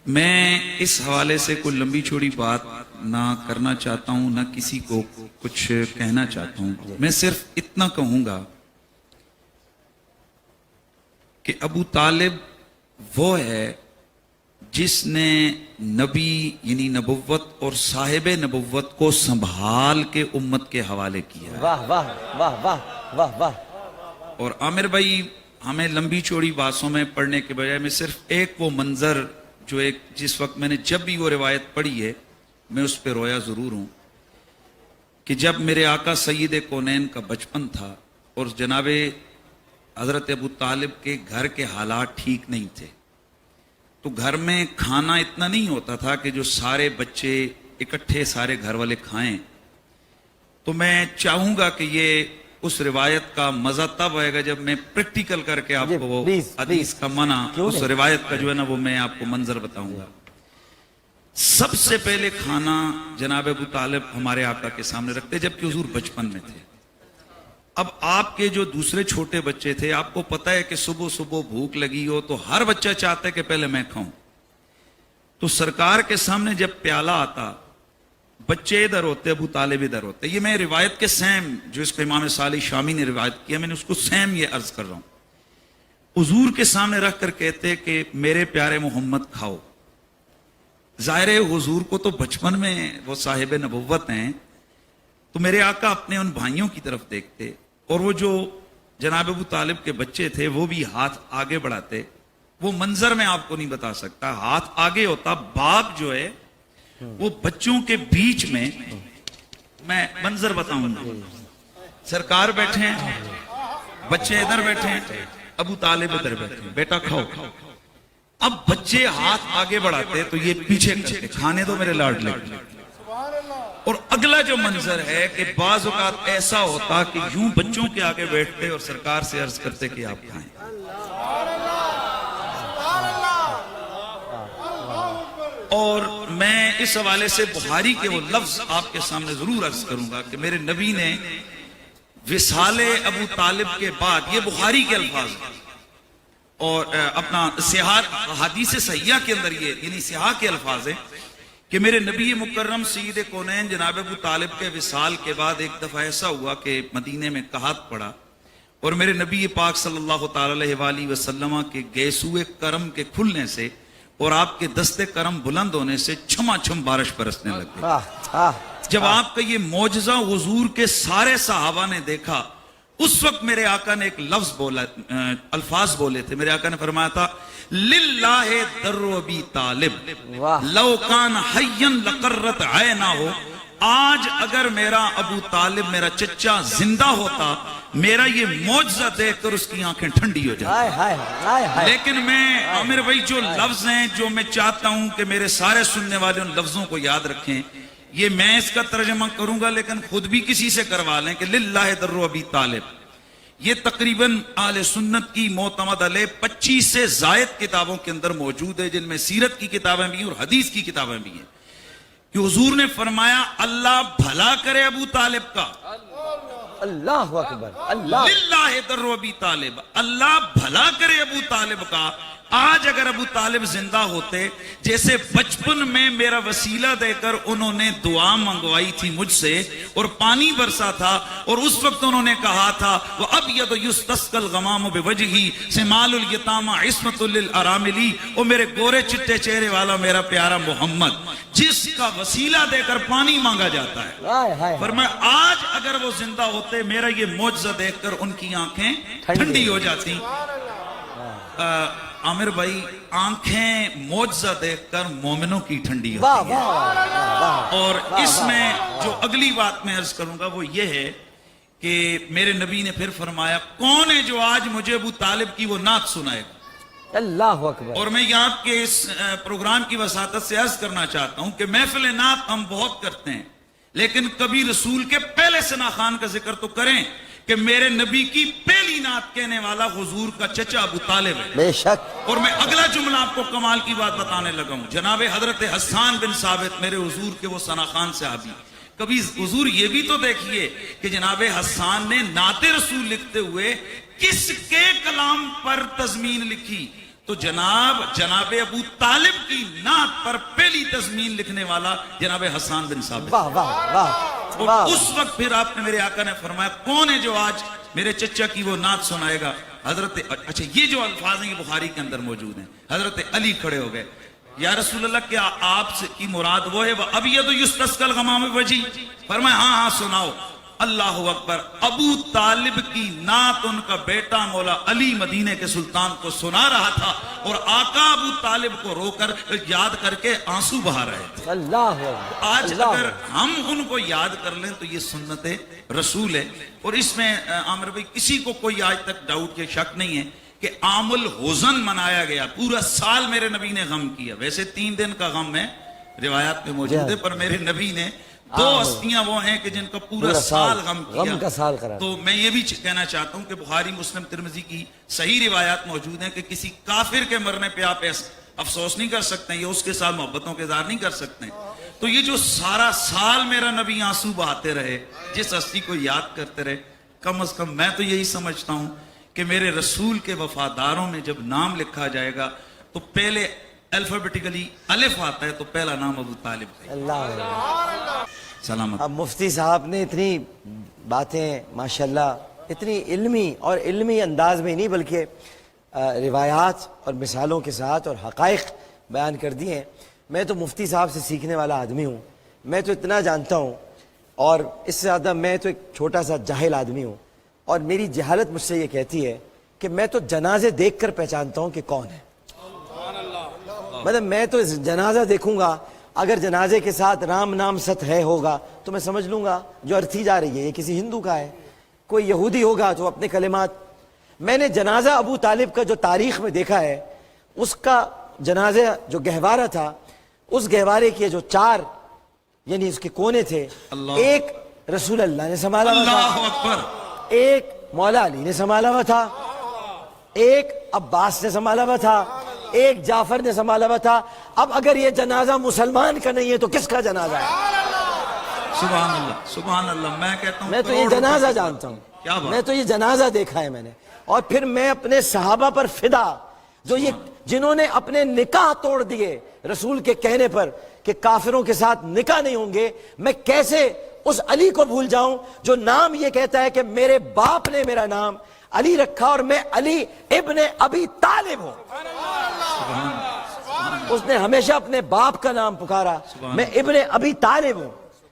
میں اس حوالے سے کوئی لمبی چوڑی بات نہ کرنا چاہتا ہوں، نہ کسی کو کچھ کہنا چاہتا ہوں. میں صرف اتنا کہوں گا کہ ابو طالب وہ ہے جس نے نبی یعنی نبوت اور صاحب نبوت کو سنبھال کے امت کے حوالے کیا. واہ واہ واہ واہ واہ واہ. اور عامر بھائی، ہمیں لمبی چوڑی باتوں میں پڑھنے کے بجائے میں صرف ایک وہ منظر جو جس وقت میں نے جب بھی وہ روایت پڑھی ہے میں اس پہ رویا ضرور ہوں کہ جب میرے آقا سید کونین کا بچپن تھا اور جناب حضرت ابو طالب کے گھر کے حالات ٹھیک نہیں تھے، تو گھر میں کھانا اتنا نہیں ہوتا تھا کہ جو سارے بچے اکٹھے سارے گھر والے کھائیں. تو میں چاہوں گا کہ یہ اس روایت کا مزہ تب آئے گا جب میں پریکٹیکل کر کے آپ کو وہ حدیث کا منع اس روایت کا جو ہے نا وہ میں آپ کو منظر بتاؤں گا. سب سے پہلے کھانا جناب ابو طالب ہمارے آقا کے سامنے رکھتے جبکہ حضور بچپن میں تھے. اب آپ کے جو دوسرے چھوٹے بچے تھے، آپ کو پتا ہے کہ صبح صبح بھوک لگی ہو تو ہر بچہ چاہتا ہے کہ پہلے میں کھاؤں. تو سرکار کے سامنے جب پیالہ آتا، بچے ادھر ہوتے، ابو طالب ادھر ہوتے. یہ میں روایت کے سیم جو اس کو امام صالح شامی نے روایت کیا، میں نے اس کو سیم یہ عرض کر رہا ہوں. حضور کے سامنے رکھ کر کہتے کہ میرے پیارے محمد کھاؤ. ظاہر ہے حضور کو تو بچپن میں وہ صاحب نبوت ہیں، تو میرے آقا اپنے ان بھائیوں کی طرف دیکھتے اور وہ جو جناب ابو طالب کے بچے تھے وہ بھی ہاتھ آگے بڑھاتے. وہ منظر میں آپ کو نہیں بتا سکتا، ہاتھ آگے ہوتا، باپ جو ہے وہ بچوں کے بیچ میں منظر بتاؤں گا. سرکار بیٹھے ہیں، بچے ادھر بیٹھے ہیں، ابو طالب ادھر بیٹھے ہیں، بیٹا کھاؤ. اب بچے ہاتھ آگے بڑھاتے تو یہ پیچھے کرتے، کھانے دو میرے لاڈلے. اور اگلا جو منظر ہے کہ بعض اوقات ایسا ہوتا کہ یوں بچوں کے آگے بیٹھتے اور سرکار سے عرض کرتے کہ آپ کھائیں. اور میں اس حوالے سے بخاری کے وہ لفظ آپ کے سامنے ضرور عرض کروں گا کہ میرے نبی نے وصال ابو طالب کے بعد، یہ بخاری کے الفاظ ہیں اور اپنا حدیث صحیحہ کے اندر یہ یعنی صحیحہ کے الفاظ ہیں کہ میرے نبی مکرم سید کونین جناب ابو طالب کے وصال کے بعد ایک دفعہ ایسا ہوا کہ مدینے میں قحط پڑا اور میرے نبی پاک صلی اللہ تعالی علیہ وآلہ وسلم کے گیسوئے کرم کے کھلنے سے اور آپ کے دستے کرم بلند ہونے سے چھما چھم بارش برسنے لگ گئی. جب آپ کا یہ معجزہ حضور کے سارے صحابہ نے دیکھا، اس وقت میرے آقا نے ایک لفظ بولا، الفاظ بولے تھے. میرے آقا نے فرمایا تھا للہ در ابی طالب لو کان حیا لقرت عینہ. آج اگر میرا ابو طالب میرا چچا زندہ ہوتا، میرا یہ معجزہ دیکھ کر اس کی آنکھیں ٹھنڈی ہو جائیں. لیکن میں عامر بھائی جو لفظ ہیں جو میں چاہتا ہوں کہ میرے سارے سننے والے ان لفظوں کو یاد رکھیں، یہ میں اس کا ترجمہ کروں گا لیکن خود بھی کسی سے کروا لیں کہ للہ در ابی طالب. یہ تقریباً اہل سنت کی معتمد علیہ 25 سے زائد کتابوں کے اندر موجود ہے، جن میں سیرت کی کتابیں بھی ہیں اور حدیث کی کتابیں بھی ہیں کہ حضور نے فرمایا اللہ بھلا کرے ابو طالب کا. اللہ اکبر. اللہ للہ در ابی طالب، اللہ بھلا کرے ابو طالب کا. آج اگر ابو طالب زندہ ہوتے، جیسے بچپن میں میرا وسیلہ دے کر انہوں نے دعا منگوائی تھی مجھ سے اور پانی برسا تھا اور اس وقت انہوں نے کہا تھا وَأَبْيَضُ يُسْتَسْقَى الْغَمَامُ بِوَجْهِهِ سِمَالُ الْيَتَامَى عِصْمَةٌ لِلْأَرَامِلِ. اور میرے گورے چٹے چہرے والا میرا پیارا محمد جس کا وسیلہ دے کر پانی مانگا جاتا ہے. فرمایا آج اگر وہ زندہ ہوتے، میرا یہ معجزہ دیکھ کر ان کی آنکھیں ٹھنڈی ہو جاتی. عامر بھائی، آنکھیں معجزہ دیکھ کر مومنوں کی ٹھنڈی ہوتی ہیں. اور اس میں جو اگلی بات میں عرض کروں گا وہ یہ ہے کہ میرے نبی نے پھر فرمایا کون ہے جو آج مجھے ابو طالب کی وہ نعت سنائے گا. اللہ اکبر. اور میں یہاں کے اس پروگرام کی وساطت سے عرض کرنا چاہتا ہوں کہ محفل نعت ہم بہت کرتے ہیں لیکن کبھی رسول کے پہلے ثنا خان کا ذکر تو کریں کہ میرے نبی کی پہلی نعت کہنے والا حضور کا چچا ابو طالب ہے. بے شک. اور میں اگلا جملہ آپ کو کمال کی بات بتانے لگا ہوں. جناب حضرت حسان بن ثابت میرے حضور کے وہ ثنا خان صحابی، کبھی حضور یہ بھی تو دیکھیے کہ جناب حسان نے نعت رسول لکھتے ہوئے کس کے کلام پر تضمین لکھی. تو جناب ابو طالب کی نعت پر پہلی تضمین لکھنے والا جناب حسان بن ثابت. واہ واہ واہ اور واہ. اس وقت پھر آپ نے میرے آقا نے فرمایا کون ہے جو آج میرے چچا کی وہ نعت سنائے گا؟ حضرت اچھا یہ جو الفاظ ہیں یہ بخاری کے اندر موجود ہیں. حضرت علی کھڑے ہو گئے. یا رسول اللہ کیا آپ سے کی مراد وہ ہے وَأَبْيَضُ يُسْتَسْقَى الْغَمَامُ بِوَجْهِهِ؟ فرمایا ہاں ہاں سناؤ. اللہ اکبر. ابو طالب کی نعت ان کا بیٹا مولا علی مدینے کے سلطان کو سنا رہا تھا اور آقا ابو طالب کو رو کر یاد کر کے آنسو بہا رہے تھے. اللہ اکبر. آج اللہ اگر اکبر. ہم ان کو یاد کر لیں تو یہ سنت رسول ہے. اور اس میں عامر بھائی کسی کو کوئی آج تک ڈاؤٹ کے شک نہیں ہے کہ عام الحزن منایا گیا. پورا سال میرے نبی نے غم کیا. ویسے 3 دن کا غم ہے روایات میں موجود ہے, پر میرے نبی نے 2 ہستیاں وہ ہیں کہ جن کا پورا سال غم کیا. غم کا سال کرا. تو میں یہ بھی کہنا چاہتا ہوں کہ بخاری مسلم ترمذی کی صحیح روایات موجود ہیں کہ کسی کافر کے مرنے پہ آپ افسوس نہیں کر سکتے ہیں یا اس کے ساتھ محبتوں کے اظہار نہیں کر سکتے ہیں. تو یہ جو سارا سال میرا نبی آنسو بہاتے رہے, جس ہستی کو یاد کرتے رہے, کم از کم میں تو یہی سمجھتا ہوں کہ میرے رسول کے وفاداروں میں جب نام لکھا جائے گا تو پہلے الفابیٹیکلی الف آتا ہے تو پہلا نام ابو طالب ہے. اللہ. سلامت. اب مفتی صاحب نے اتنی باتیں ماشاءاللہ اتنی علمی اور علمی انداز میں نہیں بلکہ روایات اور مثالوں کے ساتھ اور حقائق بیان کر دی ہیں. میں تو مفتی صاحب سے سیکھنے والا آدمی ہوں. میں تو اتنا جانتا ہوں اور اس سے زیادہ میں تو ایک چھوٹا سا جاہل آدمی ہوں, اور میری جہالت مجھ سے یہ کہتی ہے کہ میں تو جنازے دیکھ کر پہچانتا ہوں کہ کون ہے. مطلب میں تو جنازہ دیکھوں گا, اگر جنازے کے ساتھ رام نام ست ہے ہوگا تو میں سمجھ لوں گا جو ارتھی جا رہی ہے یہ کسی ہندو کا ہے. کوئی یہودی ہوگا تو اپنے کلمات. میں نے جنازہ ابو طالب کا جو تاریخ میں دیکھا ہے, اس کا جنازہ جو گہوارہ تھا, اس گہوارے کے جو 4 یعنی اس کے کونے تھے, ایک رسول اللہ نے سنبھالا ہوا اللہ تھا, اکبر. ایک مولا علی نے سنبھالا ہوا تھا, ایک عباس نے سنبھالا ہوا تھا, ایک جعفر نے سنبھالا ہوا تھا. اب اگر یہ جنازہ مسلمان کا نہیں ہے تو کس کا جنازہ ہے؟ سبحان اللہ سبحان اللہ. میں کہتا ہوں میں تو یہ جنازہ جانتا ہوں, میں تو یہ جنازہ دیکھا ہے میں نے. اور پھر میں اپنے صحابہ پر فدا جو یہ جنہوں نے اپنے نکاح توڑ دیے رسول کے کہنے پر کہ کافروں کے ساتھ نکاح نہیں ہوں گے, میں کیسے اس علی کو بھول جاؤں جو نام یہ کہتا ہے کہ میرے باپ نے میرا نام علی رکھا اور میں علی ابن ابی طالب ہوں. اس نے ہمیشہ اپنے باپ کا نام پکارا, میں ابن ابی طالب ہوں,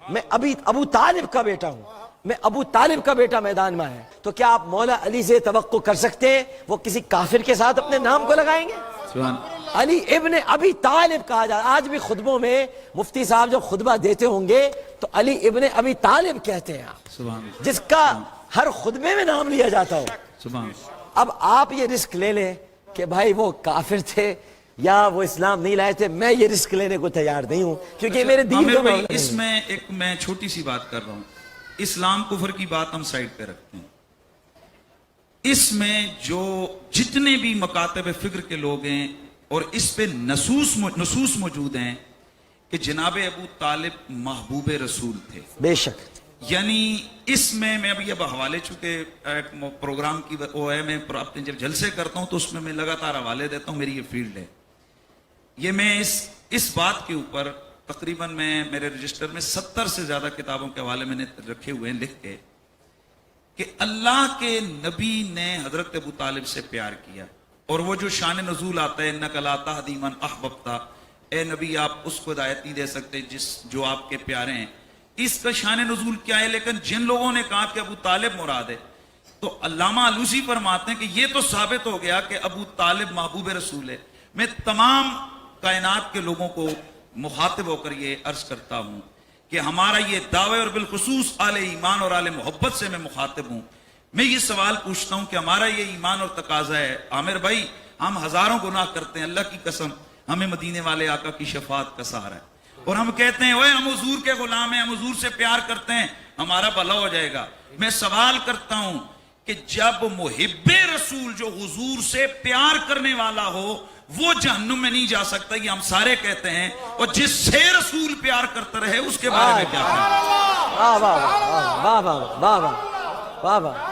میں ابو طالب کا بیٹا ہوں, میں ابو طالب کا بیٹا میدان میں ہے. تو کیا آپ مولا علی سے توقع کر سکتے ہیں وہ کسی کافر کے ساتھ اپنے نام کو لگائیں گے؟ علی ابن ابی طالب کہا جاتا. آج بھی خطبوں میں مفتی صاحب جب خطبہ دیتے ہوں گے تو علی ابن ابی طالب کہتے ہیں آپ, جس کا ہر خطبے میں نام لیا جاتا ہو. اب آپ یہ رسک لے لیں کہ بھائی وہ کافر تھے یا وہ اسلام نہیں لائے تھے, میں یہ رسک لینے کو تیار نہیں ہوں کیونکہ میرے دین کا معاملہ اس میں ایک میں چھوٹی سی بات کر رہا ہوں. اسلام کفر کی بات ہم سائڈ پہ رکھتے ہیں. اس میں جو جتنے بھی مکاتب فکر کے لوگ ہیں اور اس پہ نصوص موجود ہیں کہ جناب ابو طالب محبوب رسول تھے. بے شک. یعنی اس میں ابھی اب حوالے چونکہ پروگرام کی وہ ہے, میں اپنے جب جلسے کرتا ہوں تو اس میں لگاتار حوالے دیتا ہوں, میری یہ فیلڈ ہے. یہ میں اس بات کے اوپر تقریباً میں میرے رجسٹر میں 70 سے زیادہ کتابوں کے حوالے میں نے رکھے ہوئے ہیں لکھ کے کہ اللہ کے نبی نے حضرت ابو طالب سے پیار کیا. اور وہ جو شان نزول آتا ہے انک لا تہدی من احببت, اے نبی آپ اس کو ہدایت نہیں دے سکتے جو آپ کے پیارے ہیں. اس کا شان نزول کیا ہے؟ لیکن جن لوگوں نے کہا کہ ابو طالب مراد ہے تو علامہ علوسی فرماتے ہیں کہ یہ تو ثابت ہو گیا کہ ابو طالب محبوب رسول ہے. میں تمام کائنات کے لوگوں کو مخاطب ہو کر یہ عرض کرتا ہوں کہ ہمارا یہ دعوے اور بالخصوص آل ایمان اور آل محبت سے میں مخاطب ہوں. میں یہ سوال پوچھتا ہوں کہ ہمارا یہ ایمان اور تقاضا ہے. عامر بھائی ہم ہزاروں گناہ کرتے ہیں, اللہ کی قسم ہمیں مدینے والے آقا کی شفاعت کا سہارا ہے, اور ہم کہتے ہیں اوے ہم حضور کے غلام ہیں, ہم حضور سے پیار کرتے ہیں, ہمارا بھلا ہو جائے گا. میں سوال کرتا ہوں کہ جب محب رسول جو حضور سے پیار کرنے والا ہو وہ جہنم میں نہیں جا سکتا, یہ ہم سارے کہتے ہیں, اور جس سے رسول پیار کرتا رہے اس کے بارے میں کیا کہیں؟ واہ واہ واہ واہ واہ واہ واہ واہ.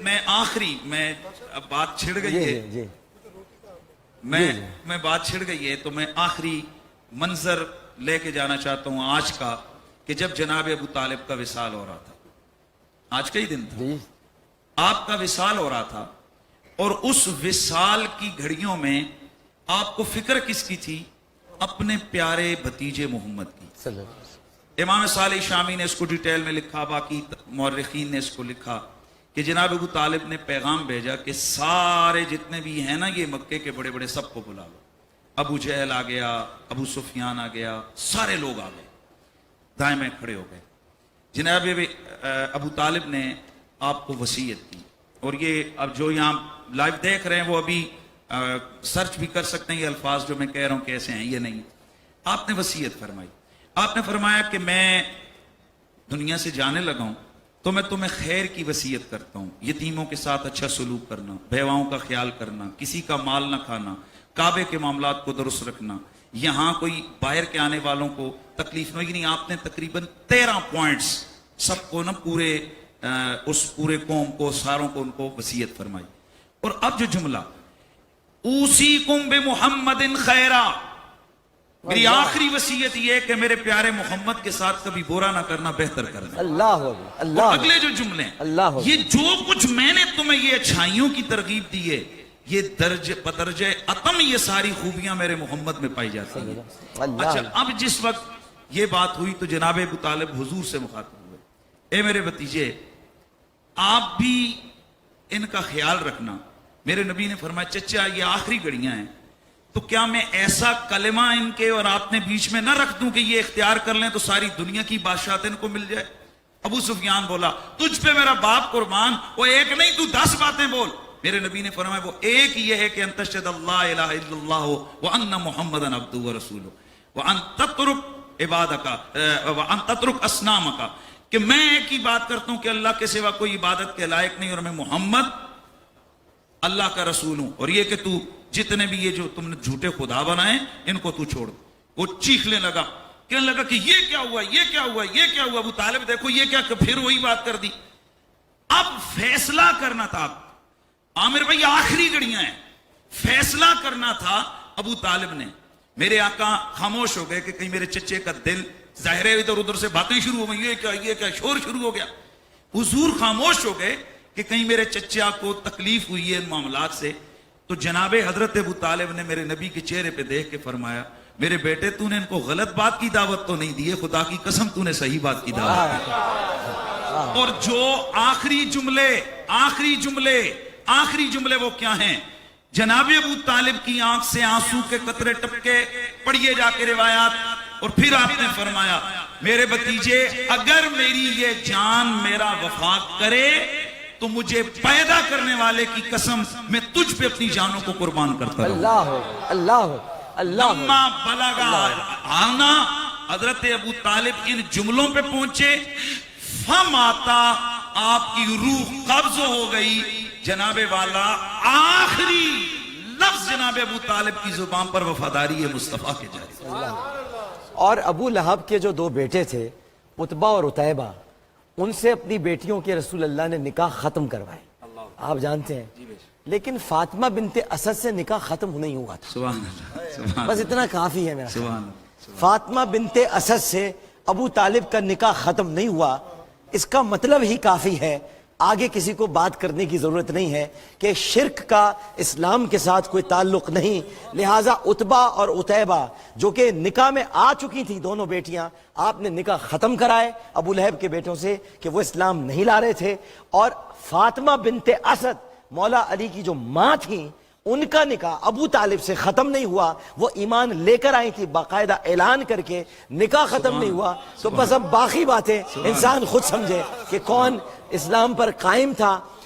میں آخری میں اب بات چھڑ گئی جی ہے جی میں بات چھڑ گئی ہے تو میں آخری منظر لے کے جانا چاہتا ہوں آج کا کہ جب جناب ابو طالب کا وصال ہو رہا تھا آج کا ہی دن تھا جی آپ کا وصال ہو رہا تھا اور اس وصال کی گھڑیوں میں آپ کو فکر کس کی تھی اپنے پیارے بھتیجے محمد کی صلی اللہ علیہ وسلم. امام صالح شامی نے اس کو ڈیٹیل میں لکھا باقی مورخین نے اس کو لکھا کہ جناب ابو طالب نے پیغام بھیجا کہ سارے جتنے بھی ہیں نا یہ مکے کے بڑے بڑے سب کو بلا لو ابو جہل آ گیا ابو سفیان آ گیا سارے لوگ آ گئے دائیں میں کھڑے ہو گئے جناب ابو طالب نے آپ کو وصیت کی اور یہ اب جو یہاں لائیو دیکھ رہے ہیں وہ ابھی سرچ بھی کر سکتے ہیں یہ الفاظ جو میں کہہ رہا ہوں کیسے ہیں یہ نہیں آپ نے وصیت فرمائی آپ نے فرمایا کہ میں دنیا سے جانے لگا ہوں تو میں تمہیں خیر کی وصیت کرتا ہوں یتیموں کے ساتھ اچھا سلوک کرنا بیواؤں کا خیال کرنا کسی کا مال نہ کھانا کعبے کے معاملات کو درست رکھنا یہاں کوئی باہر کے آنے والوں کو تکلیف نہ ہوگی نہیں آپ نے تقریباً 13 پوائنٹس سب کو نا پورے اس پورے قوم کو ساروں کو ان کو وصیت فرمائی اور اب جو جملہ اوصیکم بمحمد خیرا میری آخری وصیت یہ ہے کہ میرے پیارے محمد کے ساتھ کبھی برا نہ کرنا بہتر کرنا اللہ اللہ اگلے جو جملے اللہ یہ جو کچھ میں نے تمہیں یہ اچھائیوں کی ترغیب دی ہے یہ درجہ بدرجہ اتم یہ ساری خوبیاں میرے محمد میں پائی جاتی ہیں اللہ اچھا اب جس وقت یہ بات ہوئی تو جناب ابو طالب حضور سے مخاطب ہوئے اے میرے بھتیجے آپ بھی ان کا خیال رکھنا میرے نبی نے فرمایا چچا یہ آخری گھڑیاں ہیں تو کیا میں ایسا کلمہ ان کے اور آپ نے بیچ میں نہ رکھ دوں کہ یہ اختیار کر لیں تو ساری دنیا کی بادشاہت ان کو مل جائے ابو سفیان بولا تجھ پہ میرا باپ قربان وہ ایک نہیں تو 10 باتیں بول میرے نبی نے فرمایا وہ ایک یہ ہے کہ ان تشہد اللہ الہ الا اللہ وان محمدن عبدہ ورسولہ وان تترک عبادک وان تترک اصنامک کہ میں ایک ہی بات کرتا ہوں کہ اللہ کے سوا کوئی عبادت کے لائق نہیں اور میں محمد اللہ کا رسول ہوں اور یہ کہ تو جتنے بھی یہ جو تم نے جھوٹے خدا بنائے ان کو تو چھوڑ وہ چیخنے لگا کہنے لگا کہ یہ کیا ہوا یہ کیا ہوا یہ کیا ہوا ابو طالب دیکھو یہ کیا کہ پھر وہی بات کر دی اب فیصلہ کرنا تھا عامر بھائی آخری گھڑیاں ہیں فیصلہ کرنا تھا ابو طالب نے میرے آقا خاموش ہو گئے کہ کہیں میرے چچے کا دل ظاہر ہے ادھر ادھر سے باتیں شروع ہو گئی یہ کیا شور شروع ہو گیا حضور خاموش ہو گئے کہ کہیں میرے چچا کو تکلیف ہوئی ہے ان معاملات سے تو جناب حضرت ابو طالب نے میرے نبی کے چہرے پہ دیکھ کے فرمایا میرے بیٹے تو نے ان کو غلط بات کی دعوت تو نہیں دی ہے خدا کی قسم تو نے صحیح بات کی دعوت دی اور جو آخری جملے وہ کیا ہیں جناب ابو طالب کی آنکھ سے آنسو کے قطرے ٹپکے پڑھیے جا کے روایات اور پھر آپ نے فرمایا میرے بھتیجے اگر میری یہ جان میرا وفات کرے تو مجھے پیدا کرنے والے کی قسم میں تجھ پہ اپنی جانوں کو قربان کرتا ہوں اللہ اللہ اللہ لما بلغا آنا حضرت ابو طالب ان جملوں پہ پہنچے فماتا آپ کی روح قبض ہو گئی جناب والا آخری لفظ جناب ابو طالب کی زبان پر وفاداری ہے مصطفیٰ کے جاری اور ابو لہب کے جو 2 بیٹے تھے عتبہ اور عتیبہ ان سے اپنی بیٹیوں کے رسول اللہ نے نکاح ختم کروائے آپ جانتے ہیں لیکن فاطمہ بنت اسد سے نکاح ختم نہیں ہوا تھا سبحان اللہ بس اتنا کافی ہے میرا سبحان فاطمہ بنت اسد سے ابو طالب کا نکاح ختم نہیں ہوا اس کا مطلب ہی کافی ہے آگے کسی کو بات کرنے کی ضرورت نہیں ہے کہ شرک کا اسلام کے ساتھ کوئی تعلق نہیں لہٰذا عتبہ اور عتیبہ جو کہ نکاح میں آ چکی تھی دونوں بیٹیاں آپ نے نکاح ختم کرائے ابو لہب کے بیٹوں سے کہ وہ اسلام نہیں لا رہے تھے اور فاطمہ بنت اسد مولا علی کی جو ماں تھیں ان کا نکاح ابو طالب سے ختم نہیں ہوا وہ ایمان لے کر آئی تھی باقاعدہ اعلان کر کے نکاح ختم نہیں ہوا تو بس اب باقی باتیں انسان خود سمجھے کہ کون اسلام پر قائم تھا